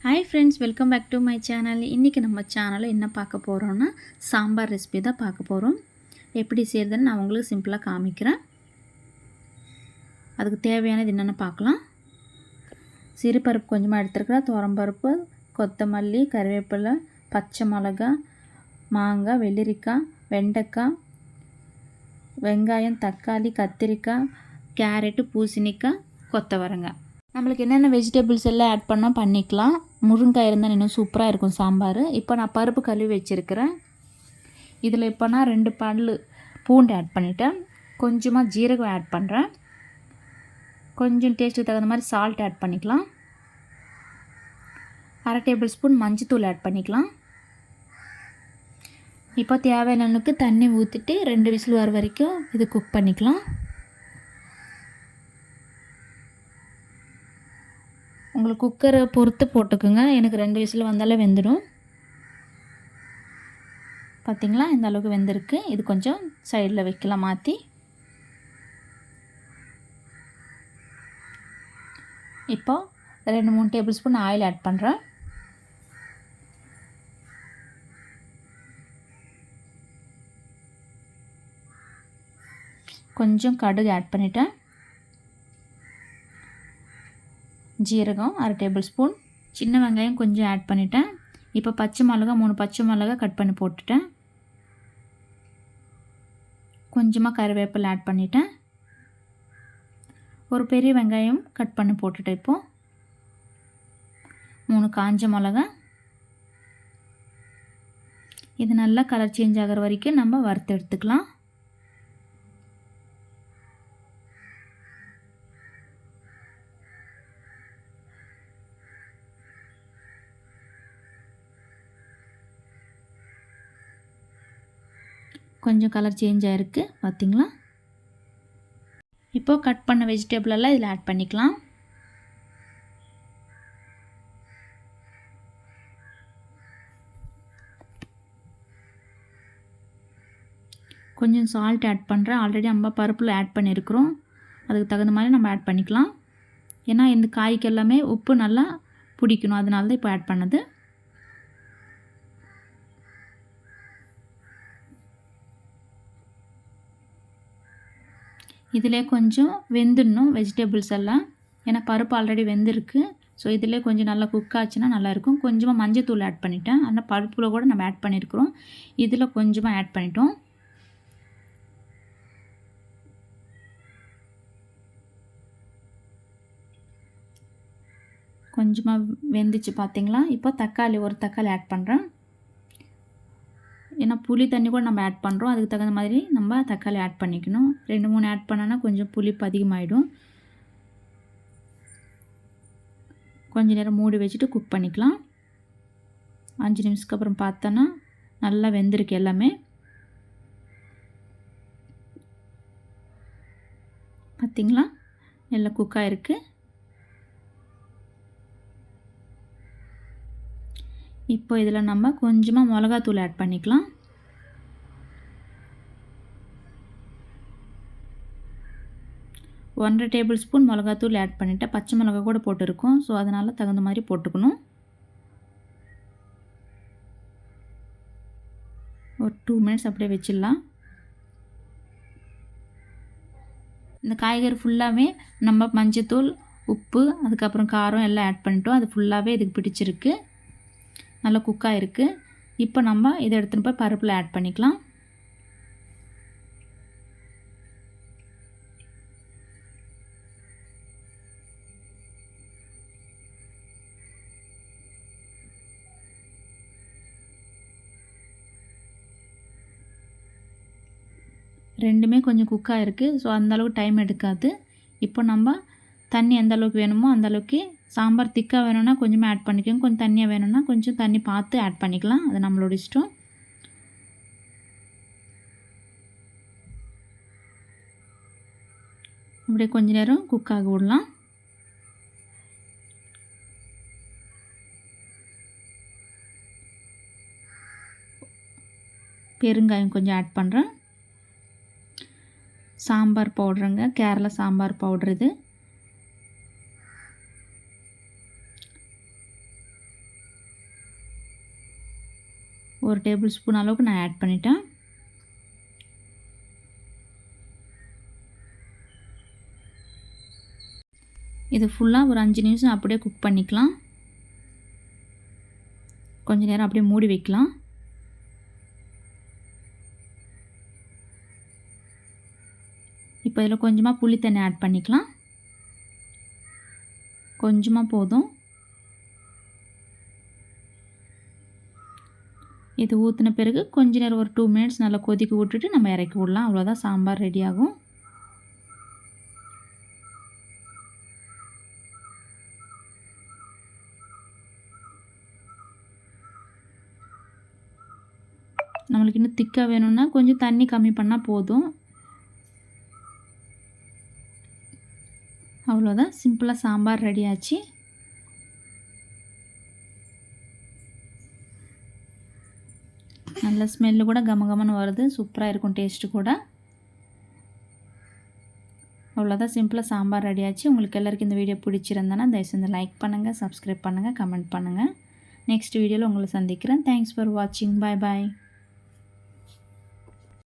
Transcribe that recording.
Hi friends, welcome back to my channel. இன்றைக்கி நம்ம சேனலில் என்ன பார்க்க போகிறோன்னா சாம்பார் ரெசிபி தான் பார்க்க போகிறோம். எப்படி செய்கிறதுன்னு நான் உங்களுக்கு சிம்பிளாக காமிக்கிறேன். அதுக்கு தேவையானது என்னென்னு பார்க்கலாம். சிறுபருப்பு கொஞ்சமாக எடுத்துருக்கிறேன், துவரம்பருப்பு, கொத்தமல்லி, கருவேப்பிலை, பச்சை மிளகா, மாங்காய், வெள்ளரிக்காய், வெண்டைக்காய், வெங்காயம், தக்காளி, கத்திரிக்காய், கேரட்டு, பூசணிக்காய், கொத்தவரங்காய். நம்மளுக்கு என்னென்ன வெஜிடபிள்ஸ் எல்லாம் ஆட் பண்ணால் பண்ணிக்கலாம். முருங்காய் இருந்தால் இன்னும் சூப்பராக இருக்கும் சாம்பார். இப்போ நான் பருப்பு கழுவி வச்சுருக்கிறேன். இதில் இப்போ நான் 2 பல் பூண்டு ஆட் பண்ணிவிட்டேன். கொஞ்சமாக ஜீரகம் ஆட் பண்ணுறேன். கொஞ்சம் டேஸ்ட்டுக்கு தகுந்த மாதிரி சால்ட் ஆட் பண்ணிக்கலாம். 1/2 டேபிள் ஸ்பூன் மஞ்சத்தூள் ஆட் பண்ணிக்கலாம். இப்போ தேவையான அளவுக்கு தண்ணி ஊற்றிட்டு 2 விசில் வர வரைக்கும் இது குக் பண்ணிக்கலாம். உங்களுக்கு குக்கரை பொறுத்து போட்டுக்குங்க. எனக்கு 2 விசில் வந்தாலே வெந்துடும். பார்த்திங்களா, இந்த அளவுக்கு வெந்திருக்கு. இது கொஞ்சம் சைடில் வைக்கலாம் மாற்றி. இப்போ 2-3 டேபிள் ஸ்பூன் ஆயில் ஆட் பண்ணுறேன். கொஞ்சம் கடுகு ஆட் பண்ணிட்டேன். ஜீரகம் 1/2 டேபிள் ஸ்பூன், சின்ன வெங்காயம் கொஞ்சம் ஆட் பண்ணிட்டேன். இப்போ பச்சை மிளகா 3 பச்சை மிளகா கட் பண்ணி போட்டுட்டேன். கொஞ்சமாக கருவேப்பிலை ஆட் பண்ணிட்டேன். ஒரு பெரிய வெங்காயம் கட் பண்ணி போட்டுட்டேன். இப்போது 3 காஞ்ச மிளகா. இது நல்லா கலர் சேஞ்ச் ஆகிற வரைக்கும் நம்ம வறுத்து எடுத்துக்கலாம். கொஞ்சம் கலர் சேஞ்ச் ஆகிருக்கு பார்த்திங்களா. இப்போது கட் பண்ண வெஜிடபிள் எல்லாம் இதில் ஆட் பண்ணிக்கலாம். கொஞ்சம் சால்ட் ஆட் பண்ணுறேன். ஆல்ரெடி நம்ம பருப்பில் ஆட் பண்ணியிருக்கிறோம். அதுக்கு தகுந்த மாதிரி நம்ம ஆட் பண்ணிக்கலாம். ஏன்னா இந்த காய்க்கு எல்லாமே உப்பு நல்லா பிடிக்கணும், அதனால தான் இப்போ ஆட் பண்ணது. இதிலே கொஞ்சம் வெந்துடணும் வெஜிடபிள்ஸ் எல்லாம். ஏன்னா பருப்பு ஆல்ரெடி வெந்திருக்கு. ஸோ இதிலே கொஞ்சம் நல்லா குக் ஆச்சுன்னா நல்லாயிருக்கும். கொஞ்சமாக மஞ்சத்தூள் ஆட் பண்ணிட்டேன். ஆனால் பருப்பில் கூட நம்ம ஆட் பண்ணியிருக்கிறோம். இதில் கொஞ்சமாக ஆட் பண்ணிட்டோம். கொஞ்சமாக வெந்துச்சு பார்த்திங்களா. இப்போ தக்காளி, ஒரு தக்காளி ஆட் பண்ணுறேன். ஏன்னா புளி தண்ணி கூட நம்ம ஆட் பண்ணுறோம். அதுக்கு தகுந்த மாதிரி நம்ம தக்காளி ஆட் பண்ணிக்கணும். 2-3 ஆட் பண்ணோன்னா கொஞ்சம் புளிப்பு அதிகமாகிடும். கொஞ்சம் நேரம் மூடி வச்சுட்டு குக் பண்ணிக்கலாம். 5 நிமிஷத்துக்கு அப்புறம் பார்த்தோன்னா நல்லா வெந்திருக்கு எல்லாமே. பார்த்திங்களா, நல்லா குக் ஆகிருக்கு. இப்போ இதில் நம்ம கொஞ்சமாக மிளகாத்தூள் ஆட் பண்ணிக்கலாம். ஒன்றரை டேபிள் ஸ்பூன் மிளகாத்தூள் ஆட் பண்ணிவிட்டேன். பச்சை மிளகா கூட போட்டிருக்கோம். ஸோ அதனால் தகுந்த மாதிரி போட்டுக்கணும். ஒரு 2 மினிட்ஸ் அப்படியே வச்சிடலாம். இந்த காய்கறி ஃபுல்லாகவே நம்ம மஞ்சத்தூள், உப்பு, அதுக்கப்புறம் காரம் எல்லாம் ஆட் பண்ணிட்டோம். அது ஃபுல்லாகவே இதுக்கு பிடிச்சிருக்கு. நல்லா குக்காக இருக்குது. இப்போ நம்ம இதை எடுத்துகிட்டு போய் பருப்பில் ஆட் பண்ணிக்கலாம். ரெண்டுமே கொஞ்சம் குக்காக இருக்குது. ஸோ அந்தளவுக்கு டைம் எடுக்காது. இப்போ நம்ம தண்ணி எந்த அளவுக்கு வேணுமோ அந்தளவுக்கு, சாம்பார் திக்காக வேணும்னா கொஞ்சமாக ஆட் பண்ணிக்கோங்க. கொஞ்சம் தண்ணியாக வேணும்னா கொஞ்சம் தண்ணி பார்த்து ஆட் பண்ணிக்கலாம். அது நம்மளோட இஷ்டம். அப்படியே கொஞ்ச நேரம் குக் ஆக விடலாம். பெருங்காயம் கொஞ்சம் ஆட் பண்ணுறேன். சாம்பார் பவுடருங்க, கேரளா சாம்பார் பவுடர் இது. 1 டேபிள் ஸ்பூன் அளவுக்கு நான் ஆட் பண்ணிட்டேன். இது ஃபுல்லாக ஒரு 5 நிமிஷம் அப்படியே குக் பண்ணிக்கலாம். கொஞ்ச நேரம் அப்படியே மூடி வைக்கலாம். இப்போ இதில் கொஞ்சமாக புளி தண்ணி ஆட் பண்ணிக்கலாம். கொஞ்சமாக போதும். இது ஊற்றின பிறகு கொஞ்ச நேரம் ஒரு 2 மினிட்ஸ் நல்லா கொதிக்க விட்டுட்டு நம்ம இறக்கி விடலாம். அவ்வளோதான், சாம்பார் ரெடி ஆகும். நம்மளுக்கு இன்னும் திக்காக வேணும்னா கொஞ்சம் தண்ணி கம்மி பண்ணால் போதும். அவ்வளோதான், சிம்பிளாக சாம்பார் ரெடி ஆச்சு. நல்ல ஸ்மெல்லு கூட கமகமன்னு வருது. சூப்பராக இருக்கும் டேஸ்ட்டு கூட. அவ்வளோதான், சிம்பிளாக சாம்பார் ரெடி ஆச்சு. உங்களுக்கு எல்லாருக்கும் இந்த வீடியோ பிடிச்சிருந்தேன்னா தயவு செஞ்சு லைக் பண்ணுங்கள், சப்ஸ்கிரைப் பண்ணுங்கள், கமெண்ட் பண்ணுங்கள். நெக்ஸ்ட் வீடியோவில் உங்களை சந்திக்கிறேன். தேங்க்ஸ் ஃபார் வாட்சிங். பாய் பாய்.